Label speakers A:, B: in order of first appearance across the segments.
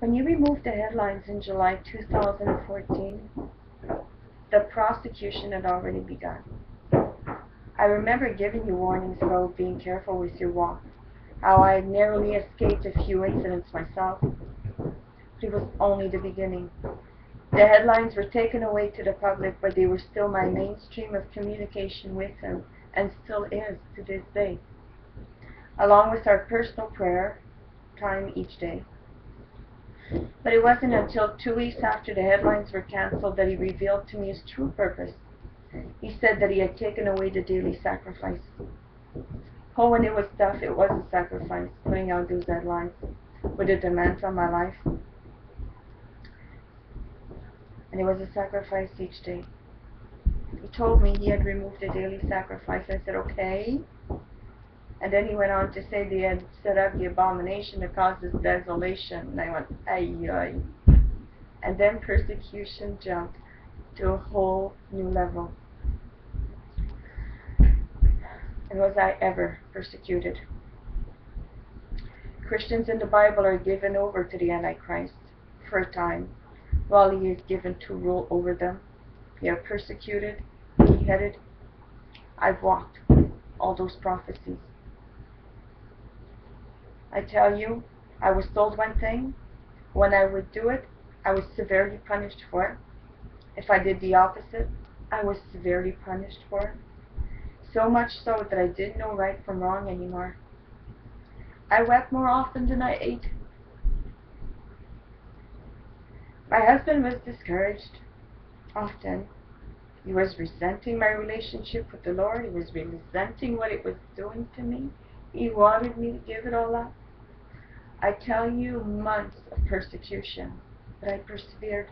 A: When you removed the headlines in July 2014, the prosecution had already begun. I remember giving you warnings about being careful with your walk, how I had narrowly escaped a few incidents myself. But it was only the beginning. The headlines were taken away to the public, but they were still my mainstream of communication with him, and still is to this day, along with our personal prayer time each day. But it wasn't until 2 weeks after the headlines were cancelled that he revealed to me his true purpose. He said that he had taken away the daily sacrifice. Oh, when it was tough, it was a sacrifice, putting out those headlines with the demands on my life. And it was a sacrifice each day. He told me he had removed the daily sacrifice. I said, okay. And then he went on to say they had set up the abomination that causes desolation. And I went, ay, ay. And then persecution jumped to a whole new level. And was I ever persecuted? Christians in the Bible are given over to the Antichrist for a time, while he is given to rule over them. They are persecuted, beheaded. I've walked all those prophecies. I tell you, I was told one thing. When I would do it, I was severely punished for it. If I did the opposite, I was severely punished for it. So much so that I didn't know right from wrong anymore. I wept more often than I ate. My husband was discouraged often. He was resenting my relationship with the Lord. He was resenting what it was doing to me. He wanted me to give it all up. I tell you, months of persecution, but I persevered.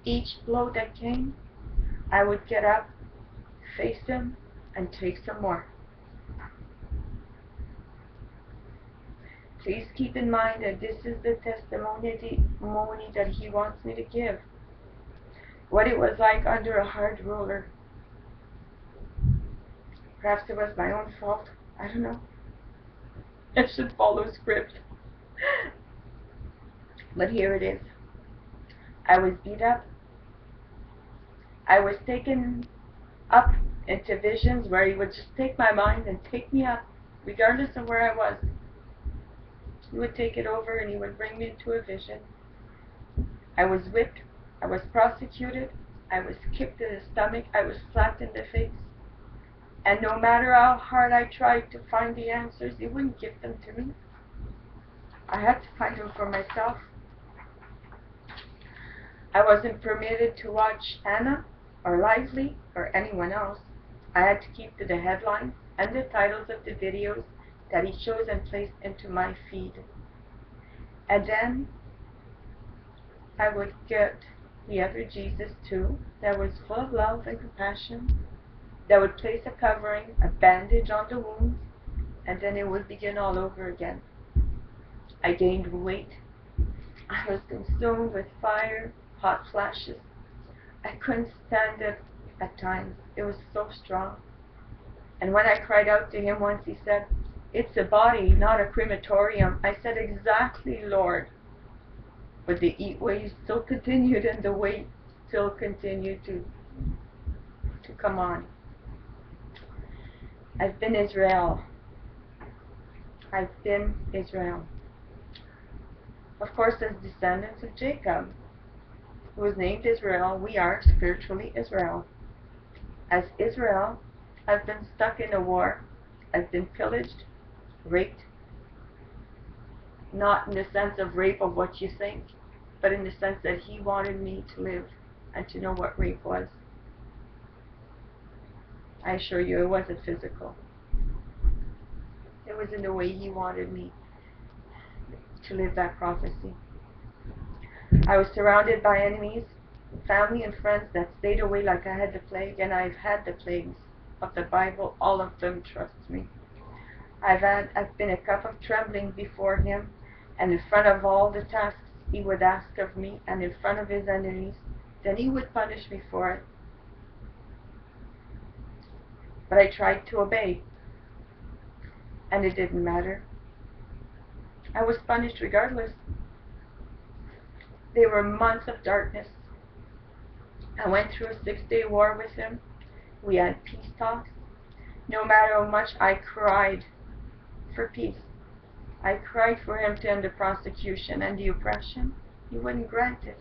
A: Each blow that came, I would get up, face him, and take some more. Please keep in mind that this is the testimony that he wants me to give. What it was like under a hard ruler. Perhaps it was my own fault. I don't know. I should follow script. But here it is. I was beat up. I was taken up into visions where he would just take my mind and take me up, regardless of where I was. He would take it over and he would bring me into a vision. I was whipped. I was prosecuted. I was kicked in the stomach. I was slapped in the face. And no matter how hard I tried to find the answers, he wouldn't give them to me. I had to find them for myself. I wasn't permitted to watch Anna or Lively or anyone else. I had to keep to the headlines and the titles of the videos that he chose and placed into my feed. And then I would get the other Jesus too, that was full of love and compassion, that would place a covering, a bandage on the wounds, and then it would begin all over again. I gained weight. I was consumed with fire, hot flashes. I couldn't stand it at times. It was so strong. And when I cried out to him once, he said, "It's a body, not a crematorium." I said, "Exactly, Lord." But the heat waves still continued and the weight still continued to come on. I've been Israel. I've been Israel. Of course, as descendants of Jacob, who was named Israel, we are spiritually Israel. As Israel, I've been stuck in a war. I've been pillaged, raped. Not in the sense of rape of what you think, but in the sense that he wanted me to live and to know what rape was. I assure you, it wasn't physical. It was in the way he wanted me to live that prophecy. I was surrounded by enemies, family and friends that stayed away like I had the plague, and I've had the plagues of the Bible, all of them, trust me. I've been a cup of trembling before him, and in front of all the tasks he would ask of me, and in front of his enemies, then he would punish me for it. But I tried to obey, and it didn't matter. I was punished regardless. They were months of darkness. I went through a 6-day war with him. We had peace talks. No matter how much I cried for peace, I cried for him to end the prosecution and the oppression. He wouldn't grant it.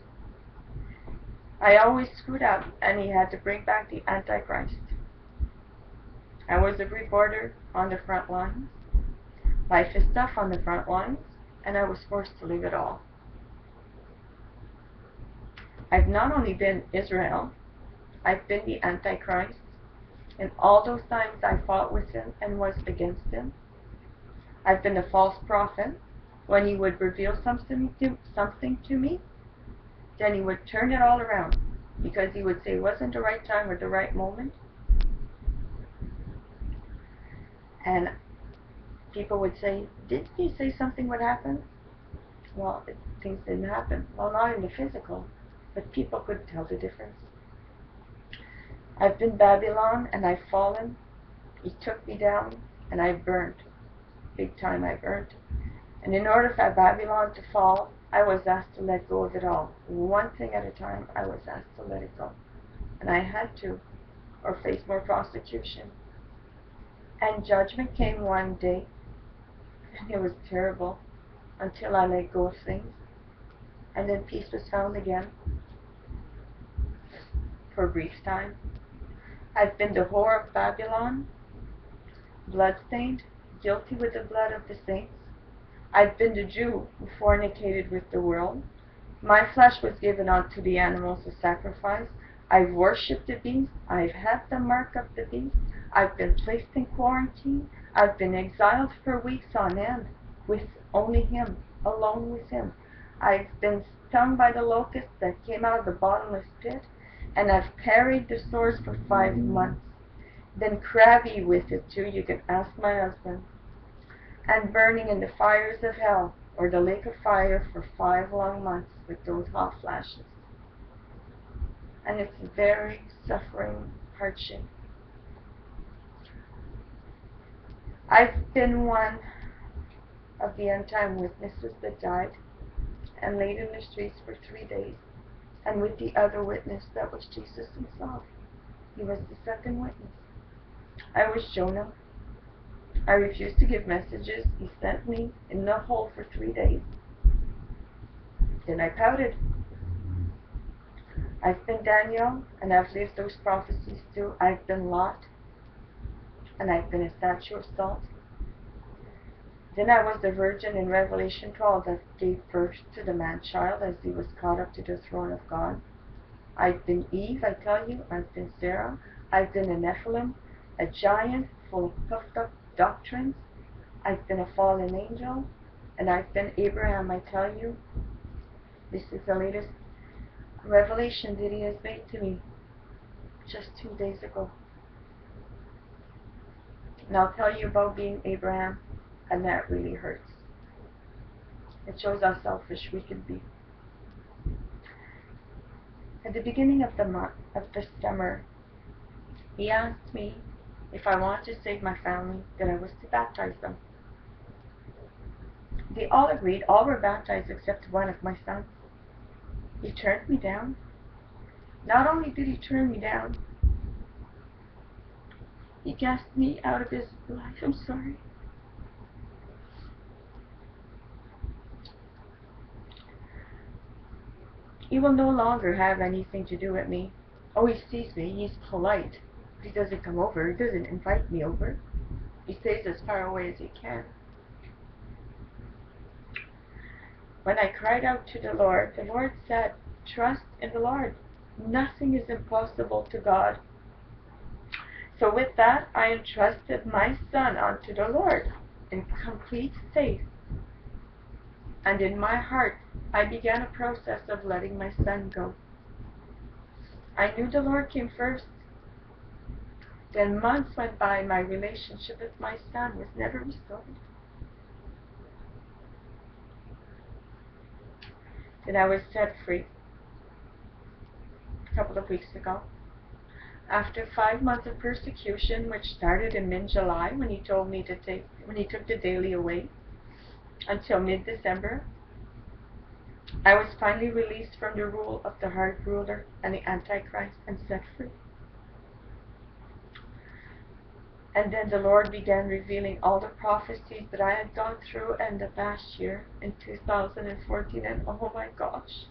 A: I always screwed up, and he had to bring back the Antichrist. I was a reporter on the front lines, life is tough on the front lines, and I was forced to leave it all. I've not only been Israel, I've been the Antichrist, and all those times I fought with him and was against him. I've been a false prophet. When he would reveal something to me, then he would turn it all around, because he would say it wasn't the right time or the right moment. And people would say, didn't he say something would happen? Well, things didn't happen. Well, not in the physical, but people could tell the difference. I've been Babylon, and I've fallen. He took me down, and I burned. Big time I burned. And in order for Babylon to fall, I was asked to let go of it all. One thing at a time, I was asked to let it go. And I had to, or face more prosecution. And judgment came one day, and it was terrible, until I let go of things. And then peace was found again, for a brief time. I've been the whore of Babylon, bloodstained, guilty with the blood of the saints. I've been the Jew who fornicated with the world. My flesh was given unto the animals of sacrifice. I've worshipped the beast. I've had the mark of the beast. I've been placed in quarantine. I've been exiled for weeks on end, with only him, alone with him. I've been stung by the locusts that came out of the bottomless pit, and I've carried the sores for 5 months. Been crabby with it too, you can ask my husband. And burning in the fires of hell, or the lake of fire, for 5 long months with those hot flashes. And it's very suffering hardship. I've been one of the end-time witnesses that died and laid in the streets for 3 days, and with the other witness that was Jesus himself. He was the second witness. I was Jonah. I refused to give messages. He sent me in the hole for 3 days. Then I pouted. I've been Daniel, and I've lived those prophecies too. I've been Lot, and I've been a statue of salt. Then I was the virgin in Revelation 12 that gave birth to the man-child as he was caught up to the throne of God. I've been Eve, I tell you. I've been Sarah. I've been a Nephilim, a giant full of puffed-up doctrines. I've been a fallen angel, and I've been Abraham, I tell you. This is the latest revelation that he has made to me just 2 days ago. And I'll tell you about being Abraham, and that really hurts. It shows how selfish we can be. At the beginning of the summer, he asked me if I wanted to save my family, that I was to baptize them. They all agreed. All were baptized except one of my sons. He turned me down. Not only did he turn me down, he cast me out of his life. I'm sorry. He will no longer have anything to do with me. Oh, he sees me. He's polite. He doesn't come over. He doesn't invite me over. He stays as far away as he can. When I cried out to the Lord said, trust in the Lord. Nothing is impossible to God. So with that, I entrusted my son unto the Lord in complete faith. And in my heart, I began a process of letting my son go. I knew the Lord came first. Then months went by, my relationship with my son was never restored. Then I was set free a couple of weeks ago. After 5 months of persecution, which started in mid-July when he told me when he took the daily away, until mid-December, I was finally released from the rule of the hard ruler and the Antichrist and set free. And then the Lord began revealing all the prophecies that I had gone through in the past year, in 2014, and oh my gosh,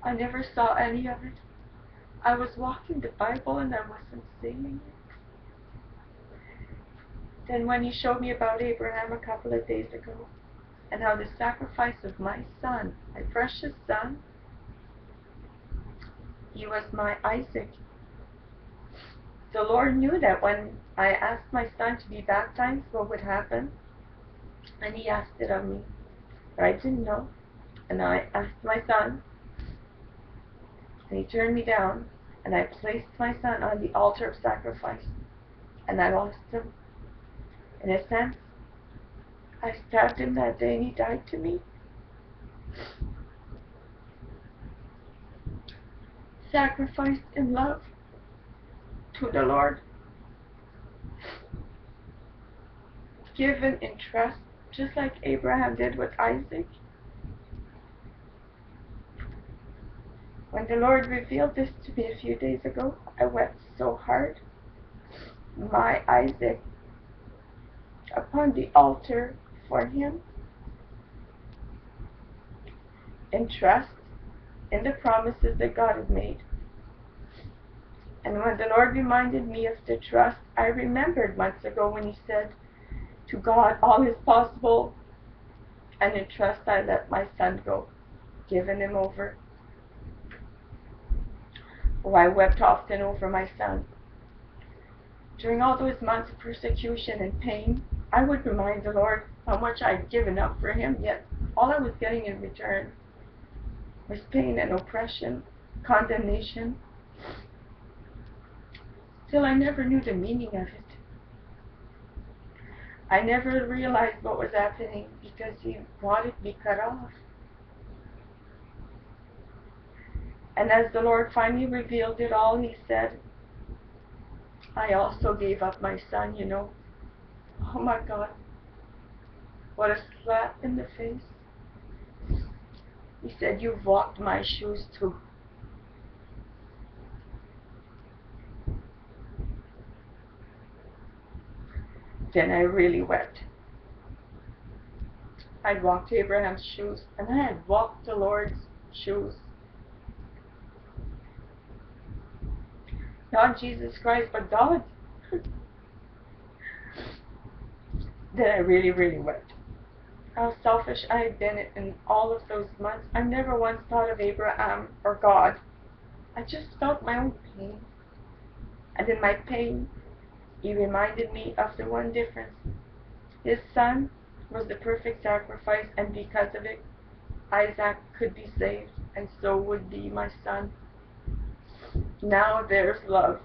A: I never saw any of it. I was walking the Bible and I wasn't seeing it. Then when He showed me about Abraham a couple of days ago, and how the sacrifice of my son, my precious son, he was my Isaac. The Lord knew that when I asked my son to be baptized, what would happen, and He asked it of me. But I didn't know, and I asked my son, and He turned me down, and I placed my son on the altar of sacrifice, and I lost him. In a sense, I stabbed him that day and he died to me. Sacrificed in love to the Lord. Given in trust, just like Abraham did with Isaac. When the Lord revealed this to me a few days ago, I wept so hard. My Isaac upon the altar for Him. In trust in the promises that God has made. And when the Lord reminded me of the trust, I remembered months ago when He said, "To God all is possible, and in trust I let my son go, giving him over." Oh, I wept often over my son. During all those months of persecution and pain, I would remind the Lord how much I'd given up for Him, yet all I was getting in return was pain and oppression, condemnation. Still, I never knew the meaning of it. I never realized what was happening because He wanted me cut off. And as the Lord finally revealed it all, He said, "I also gave up my son, you know." Oh my God. What a slap in the face. He said, "You've walked my shoes too." Then I really wept. I'd walked Abraham's shoes, and I had walked the Lord's shoes. Not Jesus Christ, but God. Then I really, really wept. How selfish I had been in all of those months. I never once thought of Abraham or God. I just felt my own pain. And in my pain, He reminded me of the one difference. His son was the perfect sacrifice, and because of it, Isaac could be saved, and so would be my son. Now there's love,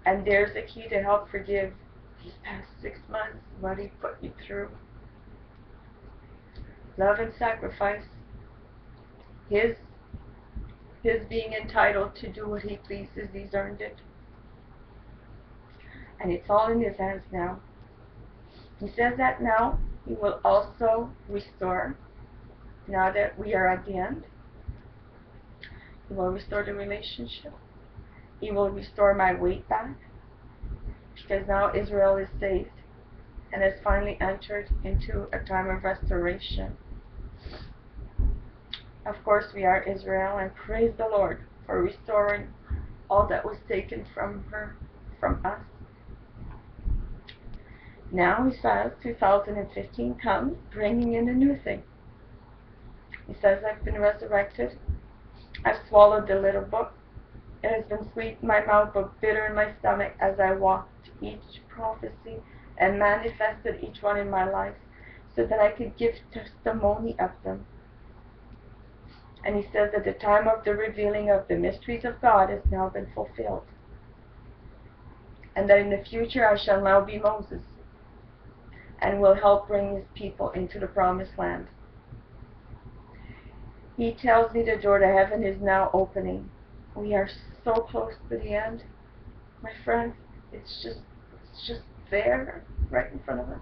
A: and there's a key to help forgive these past 6 months, what He put me through. Love and sacrifice. His being entitled to do what He pleases, He's earned it. And it's all in His hands now. He says that now He will also restore, now that we are at the end. He will restore the relationship. He will restore my weight back, because now Israel is saved and has finally entered into a time of restoration. Of course, we are Israel, and praise the Lord for restoring all that was taken from her, from us. Now He says 2015 comes, bringing in a new thing. He says, "I've been resurrected. I've swallowed the little book. It has been sweet in my mouth, but bitter in my stomach, as I walked each prophecy and manifested each one in my life, so that I could give testimony of them." And He says that the time of the revealing of the mysteries of God has now been fulfilled, and that in the future I shall now be Moses, and will help bring His people into the promised land. He tells me the door to heaven is now opening. We are so close to the end, my friends. It's just there, right in front of us.